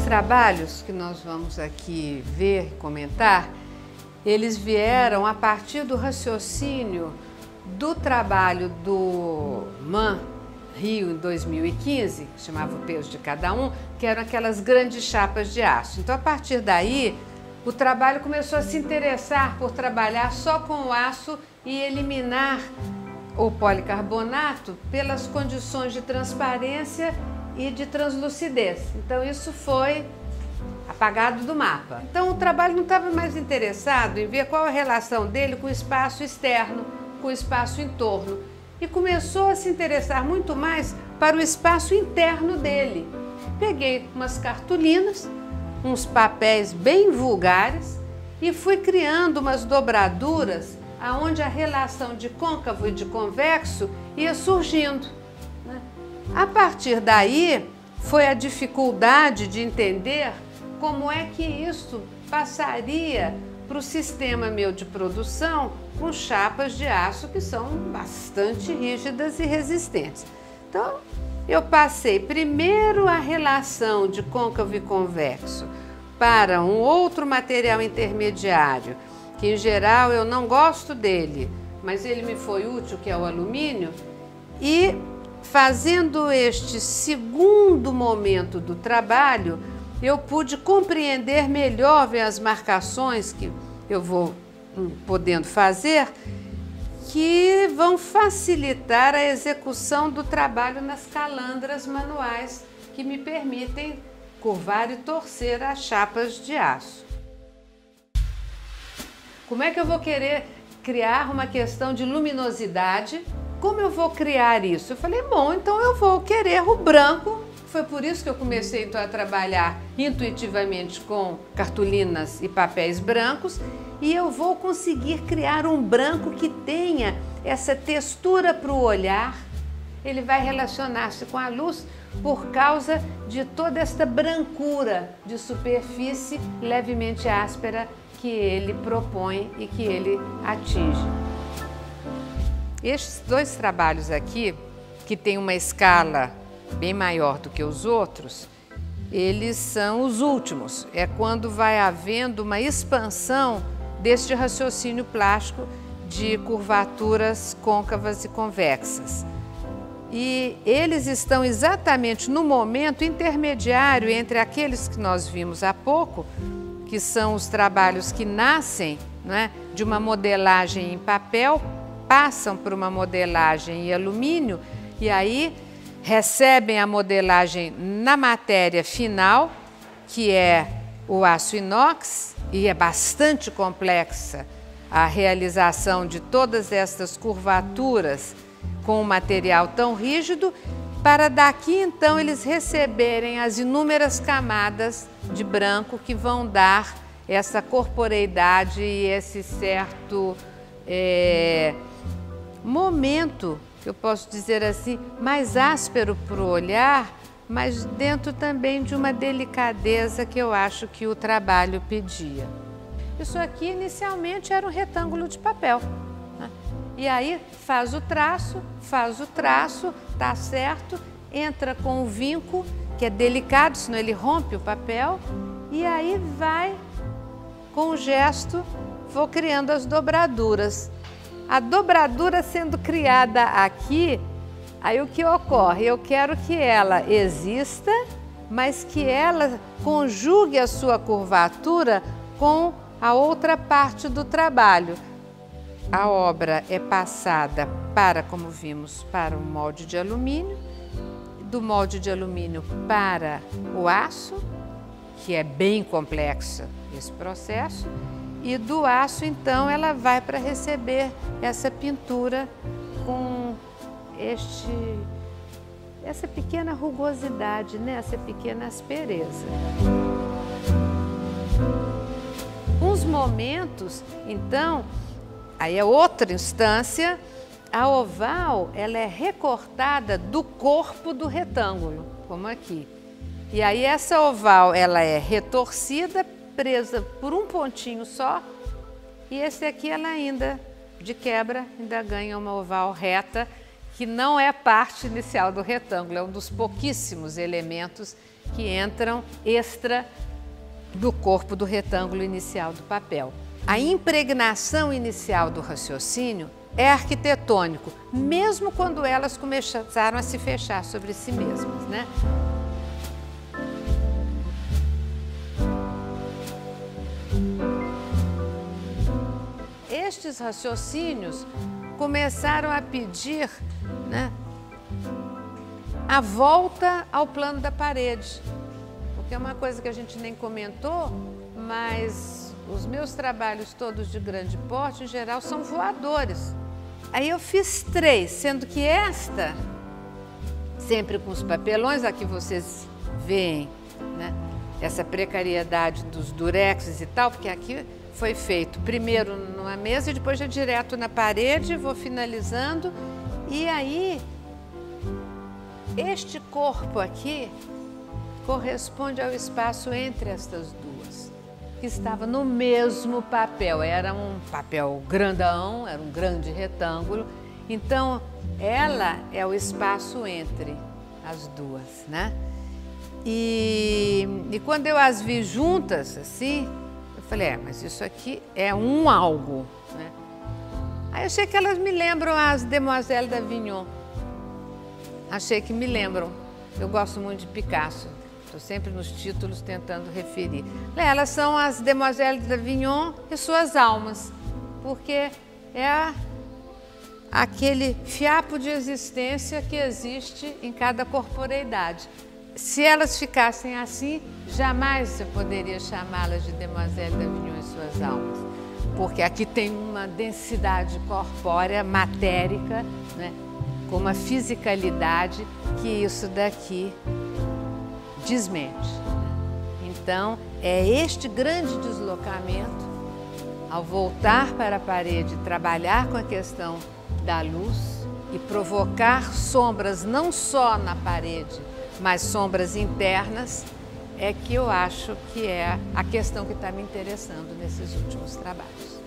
trabalhos que nós vamos aqui ver e comentar, eles vieram a partir do raciocínio do trabalho do MAN Rio em 2015, que chamava O Peso de Cada Um, que eram aquelas grandes chapas de aço. Então, a partir daí, o trabalho começou a se interessar por trabalhar só com o aço e eliminar o policarbonato pelas condições de transparência e de translucidez. Então, isso foi apagado do mapa. Então, o trabalho não estava mais interessado em ver qual a relação dele com o espaço externo, com o espaço em torno, e começou a se interessar muito mais para o espaço interno dele. Peguei umas cartolinas, uns papéis bem vulgares e fui criando umas dobraduras aonde a relação de côncavo e de convexo ia surgindo. A partir daí, foi a dificuldade de entender como é que isso passaria para o sistema meu de produção com chapas de aço que são bastante rígidas e resistentes. Então, eu passei primeiro a relação de côncavo e convexo para um outro material intermediário, que em geral eu não gosto dele, mas ele me foi útil, que é o alumínio, e fazendo este segundo momento do trabalho, eu pude compreender melhor as marcações que eu vou podendo fazer, que vão facilitar a execução do trabalho nas calandras manuais, que me permitem curvar e torcer as chapas de aço. Como é que eu vou querer criar uma questão de luminosidade? Como eu vou criar isso? Eu falei, bom, então eu vou querer o branco. Foi por isso que eu comecei então a trabalhar intuitivamente com cartolinas e papéis brancos, e eu vou conseguir criar um branco que tenha essa textura para o olhar. Ele vai relacionar-se com a luz por causa de toda esta brancura de superfície levemente áspera que ele propõe e que ele atinge. Estes dois trabalhos aqui, que tem uma escala bem maior do que os outros, eles são os últimos. É quando vai havendo uma expansão deste raciocínio plástico de curvaturas côncavas e convexas. E eles estão exatamente no momento intermediário entre aqueles que nós vimos há pouco, que são os trabalhos que nascem, não é, de uma modelagem em papel, passam por uma modelagem em alumínio e aí recebem a modelagem na matéria final, que é o aço inox, e é bastante complexa a realização de todas estas curvaturas com um material tão rígido, para daqui então eles receberem as inúmeras camadas de branco que vão dar essa corporeidade e esse certo momento, que eu posso dizer assim, mais áspero para o olhar, mas dentro também de uma delicadeza que eu acho que o trabalho pedia. Isso aqui inicialmente era um retângulo de papel, né? E aí faz o traço, tá certo, entra com o vinco, que é delicado, senão ele rompe o papel, e aí vai, com o gesto, vou criando as dobraduras. A dobradura sendo criada aqui, aí o que ocorre? Eu quero que ela exista, mas que ela conjugue a sua curvatura com a outra parte do trabalho. A obra é passada para, como vimos, para um molde de alumínio, do molde de alumínio para o aço, que é bem complexo esse processo, e do aço, então, ela vai para receber essa pintura com essa pequena rugosidade, né? Essa pequena aspereza. Uns momentos, então, aí é outra instância, a oval ela é recortada do corpo do retângulo, como aqui. E aí essa oval ela é retorcida, presa por um pontinho só, e esse aqui ela ainda, de quebra, ainda ganha uma oval reta, que não é parte inicial do retângulo, é um dos pouquíssimos elementos que entram extra do corpo do retângulo inicial do papel. A impregnação inicial do raciocínio é arquitetônico, mesmo quando elas começaram a se fechar sobre si mesmas, né? Estes raciocínios começaram a pedir, né, a volta ao plano da parede, porque é uma coisa que a gente nem comentou, mas os meus trabalhos todos de grande porte, em geral, são voadores. Aí eu fiz 3, sendo que esta, sempre com os papelões, aqui vocês veem, né, essa precariedade dos durexes e tal, porque aqui foi feito primeiro numa mesa e depois já direto na parede, vou finalizando. E aí, este corpo aqui corresponde ao espaço entre estas duas, que estava no mesmo papel. Era um papel grandão, era um grande retângulo. Então, ela é o espaço entre as duas, né? E quando eu as vi juntas, assim, eu falei, mas isso aqui é um algo, né? Aí eu achei que elas me lembram as Demoiselles d'Avignon. Achei que me lembram. Eu gosto muito de Picasso. Estou sempre nos títulos tentando referir. Elas são as Demoiselles d'Avignon e suas almas, porque é aquele fiapo de existência que existe em cada corporeidade. Se elas ficassem assim, jamais você poderia chamá-las de Demoiselles d'Avignon e suas almas, porque aqui tem uma densidade corpórea, matérica, né, com uma fisicalidade que isso daqui desmente. Então, é este grande deslocamento, ao voltar para a parede, trabalhar com a questão da luz e provocar sombras não só na parede, mas sombras internas, é que eu acho que é a questão que está me interessando nesses últimos trabalhos.